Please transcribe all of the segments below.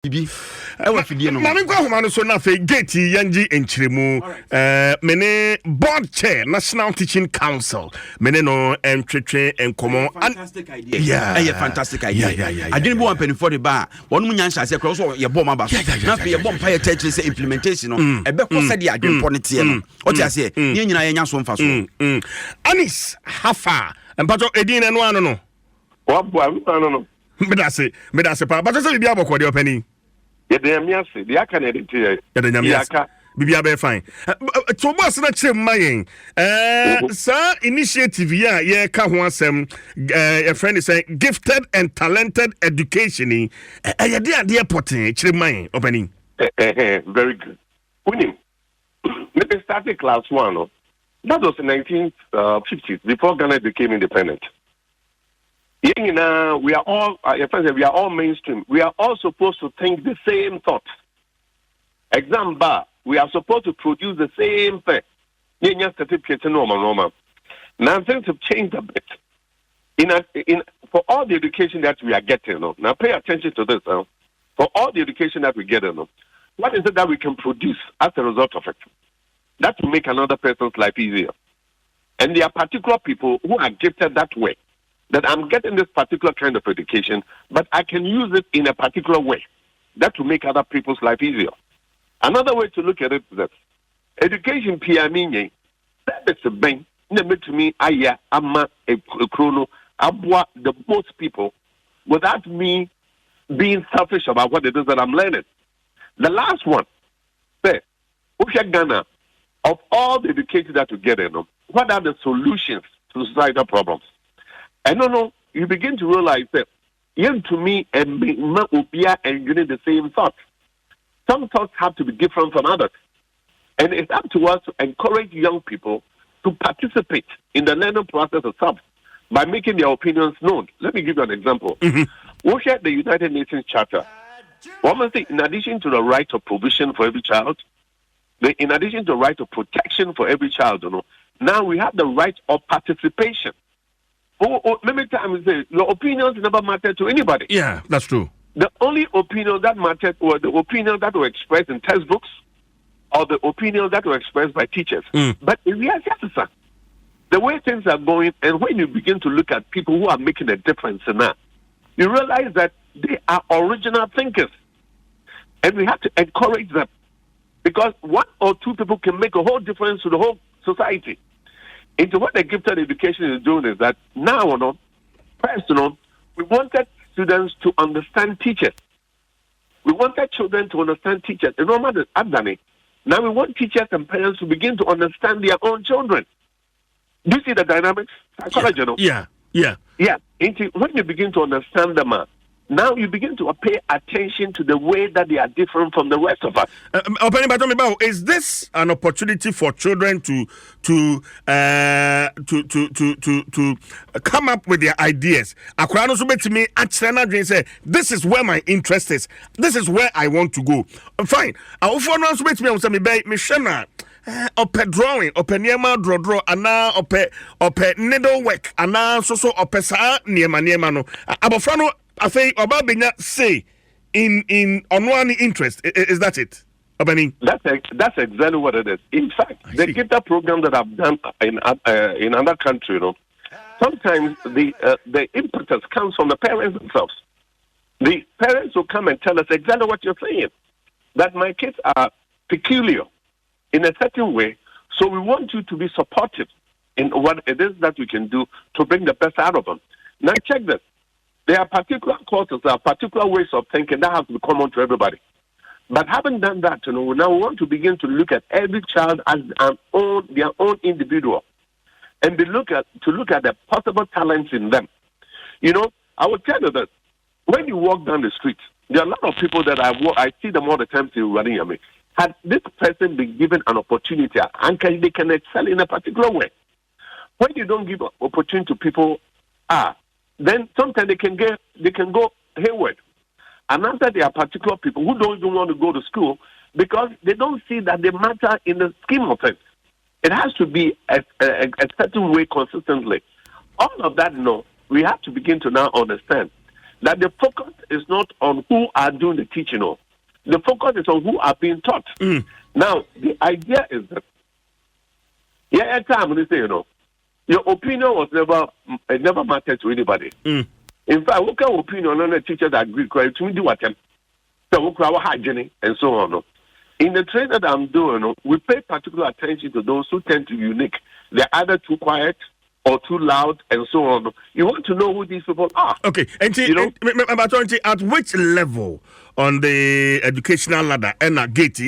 Bibi, I want to be no. Mammy Gohan so nothing. Getty Yanji and Chirimu, Mene Board Chair, National Teaching Council, Meneno and Tretre and Common. Fantastic idea. Yeah, fantastic idea. Yeah. I didn't want penny for the bar. One Munyan says across your bomb about. Not be a bomb fire touches implementation. A better said the idea on it. What I say, you know, some fast. Anis, Haffar, and Pato Edin and one no. What boy, I don't know. Medase, but I say, Biabo, what your penny. Yeah, they are me. They are connected to Yaka. Bibia fine. So what's not my sir initiative yeah ka ho asem your friend is saying gifted and talented education eh dey porting chire man opening very good. Winning. Let me start class 1. No? That was in 1950s before Ghana became independent. We are all mainstream. We are all supposed to think the same thoughts. Example, we are supposed to produce the same thing. Now things have changed a bit. For all the education that we are getting, now pay attention to this. For all the education that we get, what is it that we can produce as a result of it? That will make another person's life easier. And there are particular people who are gifted that way. That I'm getting this particular kind of education, but I can use it in a particular way. That will make other people's life easier. Another way to look at it is that education PME, that is a bank, to me, I'm a chrono, abwa the most people without me being selfish about what it is that I'm learning. The last one, say, Ghana, of all the education that we get in, what are the solutions to societal problems? I don't know, you begin to realize that young to me and me and getting the same thoughts. Some thoughts have to be different from others. And it's up to us to encourage young people to participate in the learning process itself by making their opinions known. Let me give you an example. We share the United Nations Charter. One thing, in addition to the right of provision for every child, in addition to the right of protection for every child, now we have the right of participation. Many times say your opinions never matter to anybody. Yeah, that's true. The only opinion that mattered was the opinion that were expressed in textbooks or the opinions that were expressed by teachers. But in reality, the way things are going, and when you begin to look at people who are making a difference in that, you realize that they are original thinkers. And we have to encourage them. Because one or two people can make a whole difference to the whole society. Into what the gifted education is doing is that now, first, we wanted students to understand teachers. We wanted children to understand teachers. Now we want teachers and parents to begin to understand their own children. Do you see the dynamics? Psychology, Yeah. When you begin to understand them, now you begin to pay attention to the way that they are different from the rest of us. Is this an opportunity for children to come up with their ideas? Say, this is where my interest is. This is where I want to go. Fine. Ope drawing, ope niema draw, ana ope needlework, ana so ope sa niema no. Abofrano afei oba benya say in onwani interest. Is that it? Obani? That's exactly what it is. In fact, the gifted program that I've done in other countries, sometimes the impetus comes from the parents themselves. The parents will come and tell us exactly what you're saying. That my kids are peculiar in a certain way, so we want you to be supportive in what it is that we can do to bring the best out of them. Now check this. There are particular courses, there are particular ways of thinking that have to be common to everybody. But having done that, now we want to begin to look at every child as their own individual, and look at the possible talents in them. I will tell you that when you walk down the street, there are a lot of people that I see them all the time still running at me. Had this person been given an opportunity, and they can excel in a particular way. When you don't give opportunity to people, then sometimes they can go hayward. And after there are particular people who don't even want to go to school because they don't see that they matter in the scheme of things. It has to be a certain way consistently. All of that, we have to begin to now understand that the focus is not on who are doing the teaching, or the focus is on who are being taught. Now, the idea is that, your opinion was never mattered to anybody. In fact, what kind of opinion on the teachers agree to me do what them? So we crowd hygiene and so on. In the trade that I'm doing, we pay particular attention to those who tend to be unique. They're either too quiet or too loud and so on. You want to know who these people are. Okay, and at which level on the educational ladder, gate,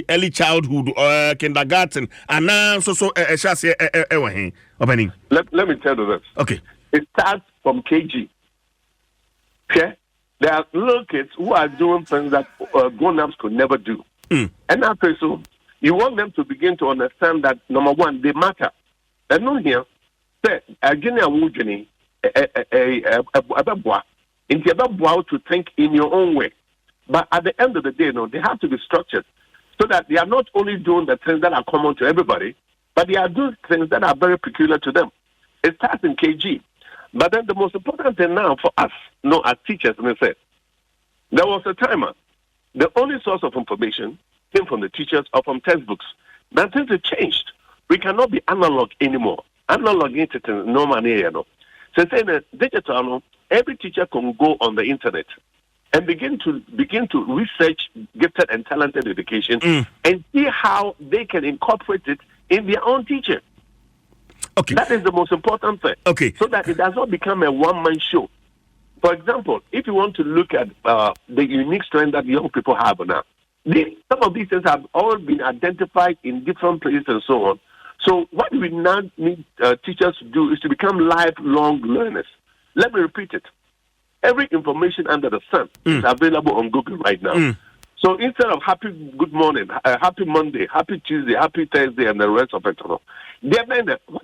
early childhood, kindergarten, and now so let me tell you this. Okay. It starts from KG. Okay? There are little kids who are doing things that grown-ups could never do. And after so, you want them to begin to understand that, number one, they matter. And not here, say, to think in your own way. But at the end of the day, they have to be structured so that they are not only doing the things that are common to everybody, but they are doing things that are very peculiar to them. It starts in KG. But then the most important thing now for us, as teachers, there was a timer. The only source of information came from the teachers or from textbooks. Now things have changed. We cannot be analog anymore. Analog is no money, So saying that digital, every teacher can go on the internet and begin to research gifted and talented education and see how they can incorporate it in their own teaching. Okay. That is the most important thing. Okay. So that it does not become a one-man show. For example, if you want to look at the unique strength that young people have now, some of these things have all been identified in different places and so on. So what we now need teachers to do is to become lifelong learners. Let me repeat it. Every information under the sun is available on Google right now. So instead of happy good morning, happy Monday, happy Tuesday, happy Thursday, and the rest of it, what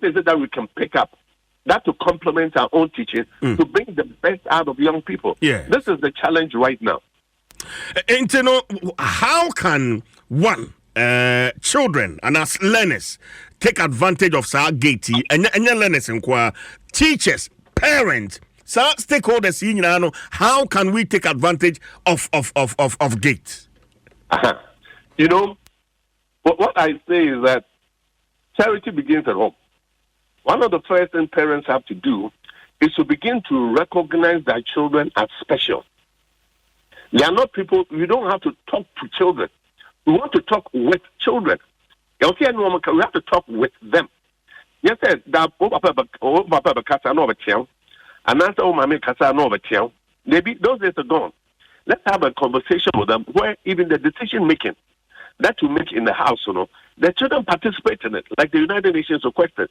is it that we can pick up that to complement our own teaching to bring the best out of young people? Yeah. This is the challenge right now. And how can one children and as learners take advantage of Sa Gate and learners and teachers, parents, stakeholders, how can we take advantage of Gate? What I say is that charity begins at home. One of the first things parents have to do is to begin to recognize their children as special. They are not people, you don't have to talk to children. We want to talk with children. We have to talk with them. Yes, sir, those days are gone. Let's have a conversation with them where even the decision making that you make in the house, the children participate in it, like the United Nations requested.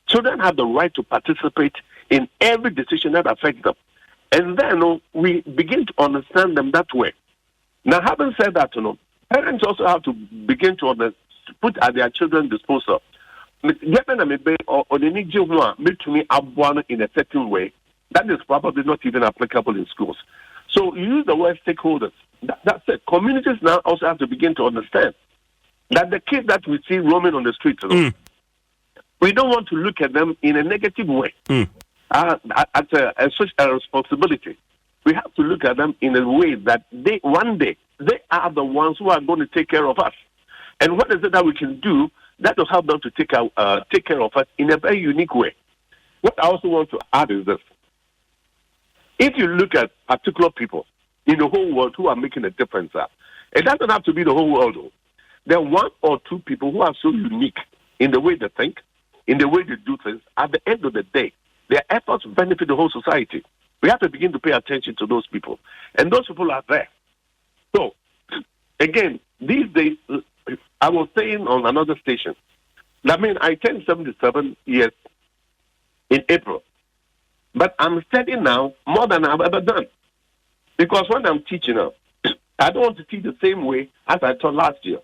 Children have the right to participate in every decision that affects them. And then we begin to understand them that way. Now, having said that, parents also have to begin to put at their children's disposal. In a certain way, that is probably not even applicable in schools. So you use the word stakeholders. That's it. Communities now also have to begin to understand that the kids that we see roaming on the streets, we don't want to look at them in a negative way. As a responsibility, we have to look at them in a way that one day they are the ones who are going to take care of us. And what is it that we can do that will help them to take care of us in a very unique way? What I also want to add is this. If you look at particular people in the whole world who are making a difference, it doesn't have to be the whole world. There are one or two people who are so unique in the way they think, in the way they do things. At the end of the day, their efforts benefit the whole society. We have to begin to pay attention to those people. And those people are there. So, again, these days, I was saying on another station, I turned 77 years in April. But I'm studying now more than I've ever done. Because when I'm teaching now, I don't want to teach the same way as I taught last year.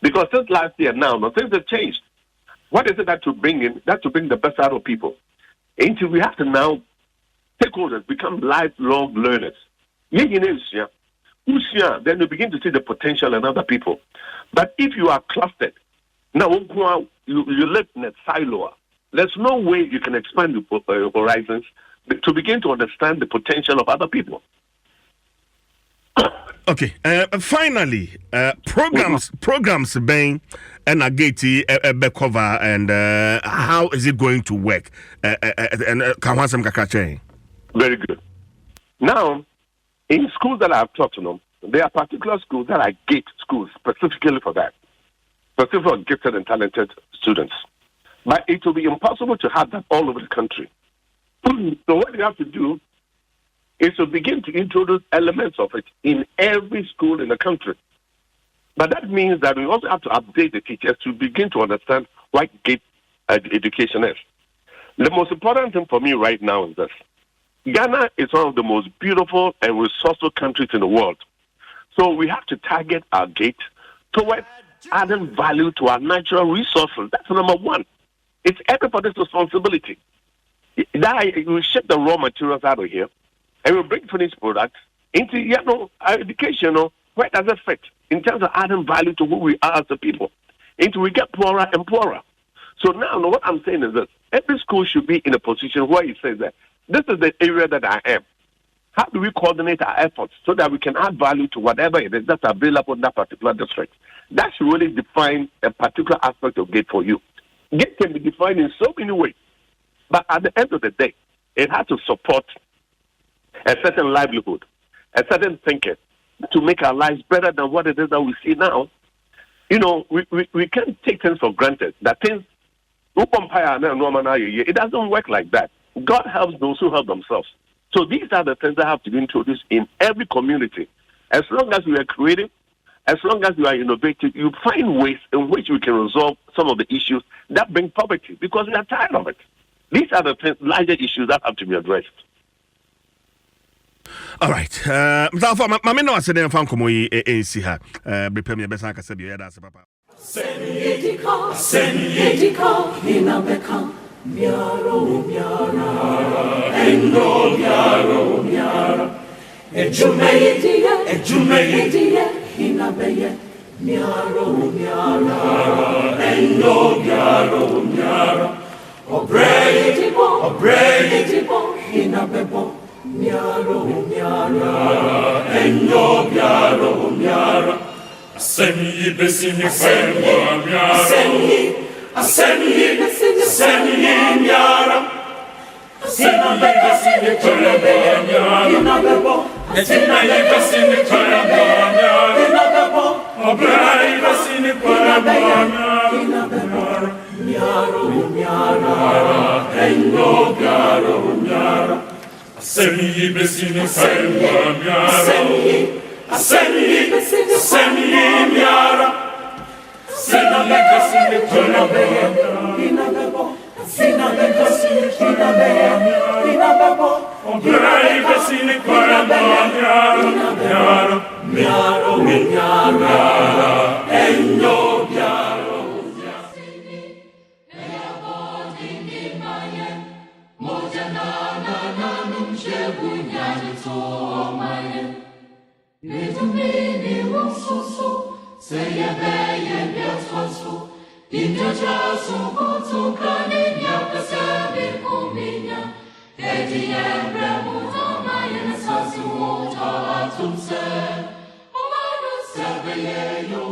Because since last year now, things have changed. What is it that to bring in? That to bring the best out of people. Until we have to now, stakeholders become lifelong learners. Then you begin to see the potential in other people. But if you are clustered, now you live in a silo. There's no way you can expand your horizons to begin to understand the potential of other people. Okay. Finally, programs being and a gate cover, and how is it going to work? Very good. Now, in schools that I've taught, there are particular schools that are gate schools specifically for that, specifically for gifted and talented students. But it will be impossible to have that all over the country. So what you have to do is to begin to introduce elements of it in every school in the country. But that means that we also have to update the teachers to begin to understand what gate education is. The most important thing for me right now is this. Ghana is one of the most beautiful and resourceful countries in the world. So we have to target our gate towards adding value to our natural resources. That's number one. It's everybody's responsibility. We ship the raw materials out of here, and we bring finished products into our education. Where does it fit in terms of adding value to who we are as a people? Until we get poorer and poorer. So now, what I'm saying is this: every school should be in a position where it says that this is the area that I am. How do we coordinate our efforts so that we can add value to whatever it is that's available in that particular district? That should really define a particular aspect of GATE for you. GATE can be defined in so many ways, but at the end of the day, it has to support a certain livelihood, a certain thinking to make our lives better than what it is that we see now. We can't take things for granted. That things, it doesn't work like that. God helps those who help themselves. So these are the things that have to be introduced in every community. As long as we are creative, as long as we are innovative, you find ways in which we can resolve some of the issues that bring poverty, because we are tired of it. These are the larger issues that have to be addressed. All right. Mami no ase den fan komo yi ensi ha. Brepem ye besa akase bi yeda ase papa. Senidika inabeka miaro endo miaro ejumeyidia inabeye miaro endo miaro obreyitibo inabebo miaro endo miaro Asemi besini fenwa miaro Asemi miaro Asemi besini fenwa miaro Inabebo Asemi besini fenwa miaro Obrai besini fenwa miaro Miaro Endo miaro Asemi besini fenwa miaro Asemi miara Sina bekasini tunabeye Inabebo Sina bekasini tunabeye Inabebo Obrai besini tunabeye Miaro Endo miaro Eya bodi ni maye Moja na numshebu nyani to maye Retumini wonsoso, seyebeye biatoso, injajaso kutokane nyakasebe kuminya, ediyebre mutama yenasasi wota atumse, omanu sebeyeyo.